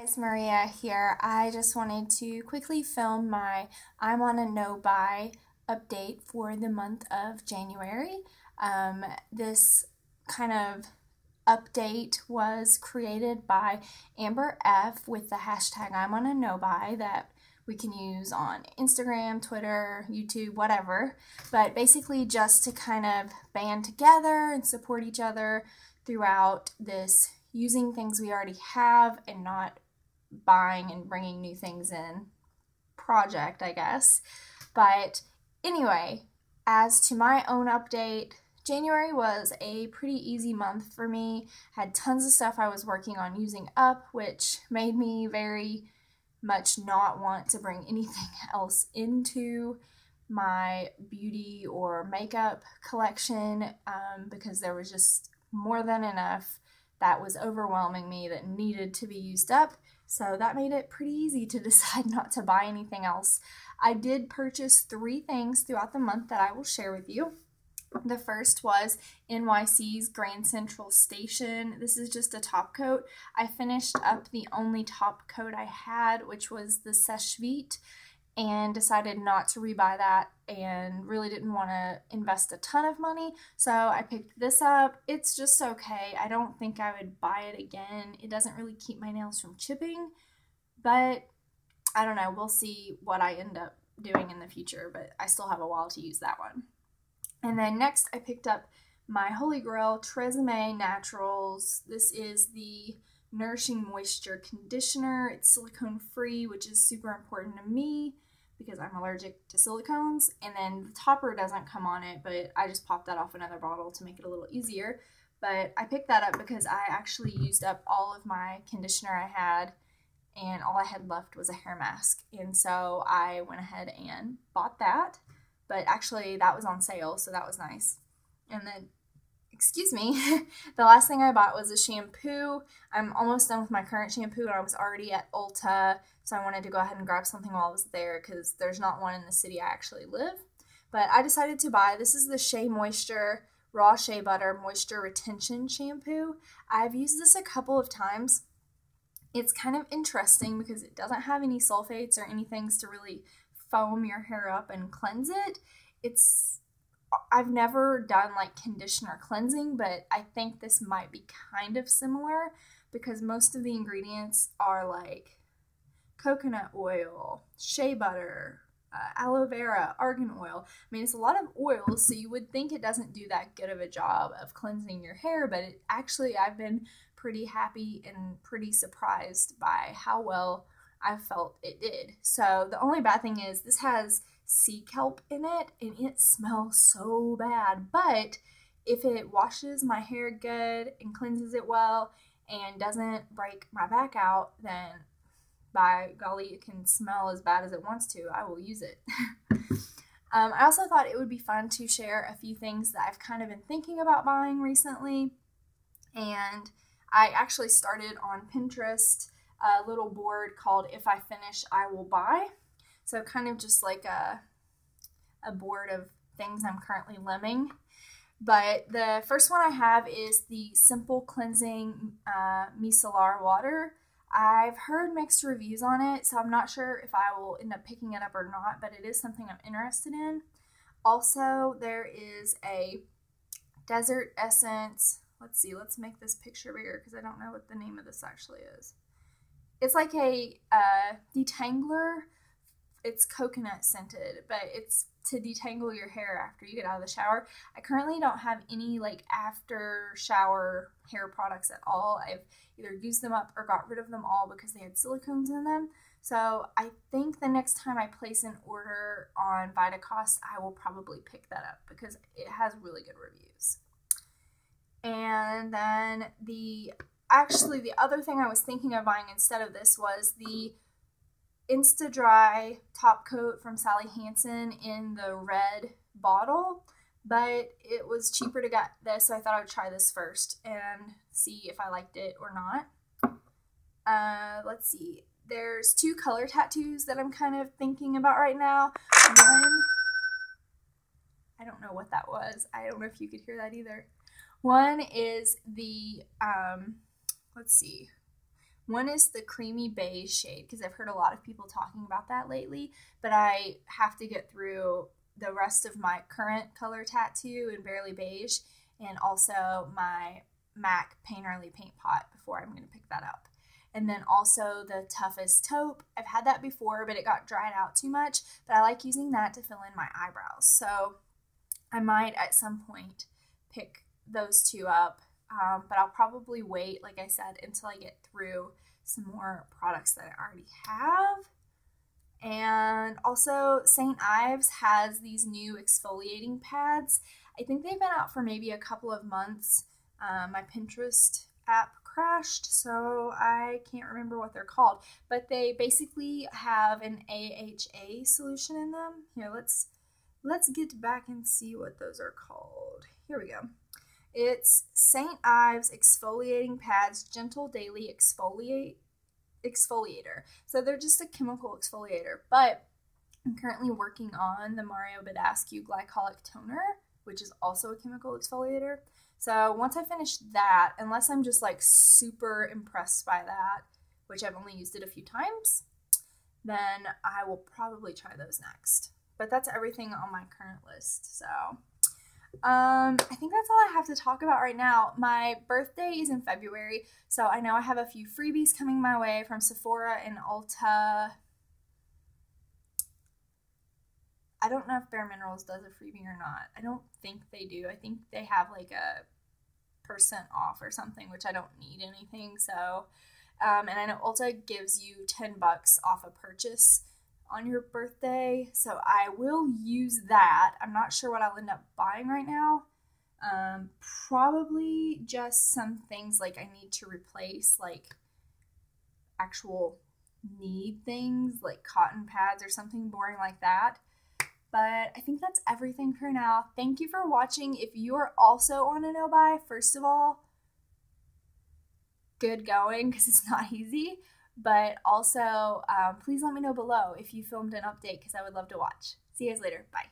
Guys, Maria here. I just wanted to quickly film my I'm on a no buy update for the month of January. This kind of update was created by Amber F with the hashtag I'm on a no buy that we can use on Instagram, Twitter, YouTube, whatever. But basically just to kind of band together and support each other throughout this using things we already have and not buying and bringing new things in project, I guess. But anyway, as to my own update, January was a pretty easy month for me. Had tons of stuff I was working on using up, which made me very much not want to bring anything else into my beauty or makeup collection because there was just more than enough that was overwhelming me that needed to be used up. So that made it pretty easy to decide not to buy anything else. I did purchase 3 things throughout the month that I will share with you. The first was NYC's Grand Central Station. This is just a top coat. I finished up the only top coat I had, which was the Seche Vite, and decided not to rebuy that and really didn't want to invest a ton of money. So I picked this up. It's just okay. I don't think I would buy it again. It doesn't really keep my nails from chipping, but I don't know. We'll see what I end up doing in the future, but I still have a while to use that one. And then next I picked up my Holy Grail Tresemme Naturals. This is the Nourishing Moisture Conditioner. It's silicone free, which is super important to me because I'm allergic to silicones. And then the topper doesn't come on it, but I just popped that off another bottle to make it a little easier. But I picked that up because I actually used up all of my conditioner I had, and all I had left was a hair mask. And so I went ahead and bought that. But actually that was on sale, so that was nice. And then, excuse me, the last thing I bought was a shampoo. I'm almost done with my current shampoo, and I was already at Ulta, so I wanted to go ahead and grab something while I was there because there's not one in the city I actually live. But I decided to buy, this is the Shea Moisture Raw Shea Butter Moisture Retention Shampoo. I've used this a couple of times. It's kind of interesting because it doesn't have any sulfates or anything to really foam your hair up and cleanse it. I've never done like conditioner cleansing, but I think this might be kind of similar because most of the ingredients are like coconut oil, shea butter, aloe vera, argan oil. I mean, it's a lot of oils, so you would think it doesn't do that good of a job of cleansing your hair, but I've been pretty happy and pretty surprised by how well I felt it did. So the only bad thing is this has sea kelp in it and it smells so bad, but if it washes my hair good and cleanses it well and doesn't break my back out, then by golly, it can smell as bad as it wants to. I will use it. I also thought it would be fun to share a few things that I've kind of been thinking about buying recently, and I actually started on Pinterest a little board called If I Finish, I Will Buy. So kind of just like a board of things I'm currently limbing. But the first one I have is the Simple Cleansing Micellar Water. I've heard mixed reviews on it, so I'm not sure if I will end up picking it up or not, but it is something I'm interested in. Also, there is a Desert Essence. Let's see, let's make this picture bigger because I don't know what the name of this actually is. It's like a detangler. It's coconut scented, but it's to detangle your hair after you get out of the shower. I currently don't have any like after shower hair products at all. I've either used them up or got rid of them all because they had silicones in them. So I think the next time I place an order on Vitacost, I will probably pick that up because it has really good reviews. And then the other thing I was thinking of buying instead of this was the Insta-Dry top coat from Sally Hansen in the red bottle, but it was cheaper to get this, so I thought I would try this first and see if I liked it or not. Let's see. There's 2 color tattoos that I'm kind of thinking about right now. One, I don't know what that was. I don't know if you could hear that either. One is the, let's see, One is the creamy beige shade, because I've heard a lot of people talking about that lately, but I have to get through the rest of my current color tattoo in Barely Beige and also my MAC Painterly paint pot before I'm going to pick that up. And then also the Toughest Taupe. I've had that before, but it got dried out too much, but I like using that to fill in my eyebrows. So I might at some point pick those two up, but I'll probably wait, like I said, until I get through some more products that I already have. And also St. Ives has these new exfoliating pads. I think they've been out for maybe a couple of months. My Pinterest app crashed, so I can't remember what they're called, but they basically have an AHA solution in them. Here, let's get back and see what those are called. Here we go. It's St. Ives Exfoliating Pads Gentle Daily Exfoliator. So they're just a chemical exfoliator, but I'm currently working on the Mario Badescu Glycolic Toner, which is also a chemical exfoliator. So once I finish that, unless I'm just like super impressed by that, which I've only used it a few times, then I will probably try those next. But that's everything on my current list. So I think that's all I have to talk about right now. My birthday is in February, so I know I have a few freebies coming my way from Sephora and Ulta. I don't know if Bare Minerals does a freebie or not. I don't think they do. I think they have like a % off or something, which I don't need anything. So, and I know Ulta gives you $10 off a purchase on your birthday. So I will use that. I'm not sure what I'll end up buying right now. Probably just some things like I need to replace, like actual need things like cotton pads or something boring like that. But I think that's everything for now. Thank you for watching. If you are also on a no-buy, first of all, good going, because it's not easy. But also, please let me know below if you filmed an update, because I would love to watch. See you guys later. Bye.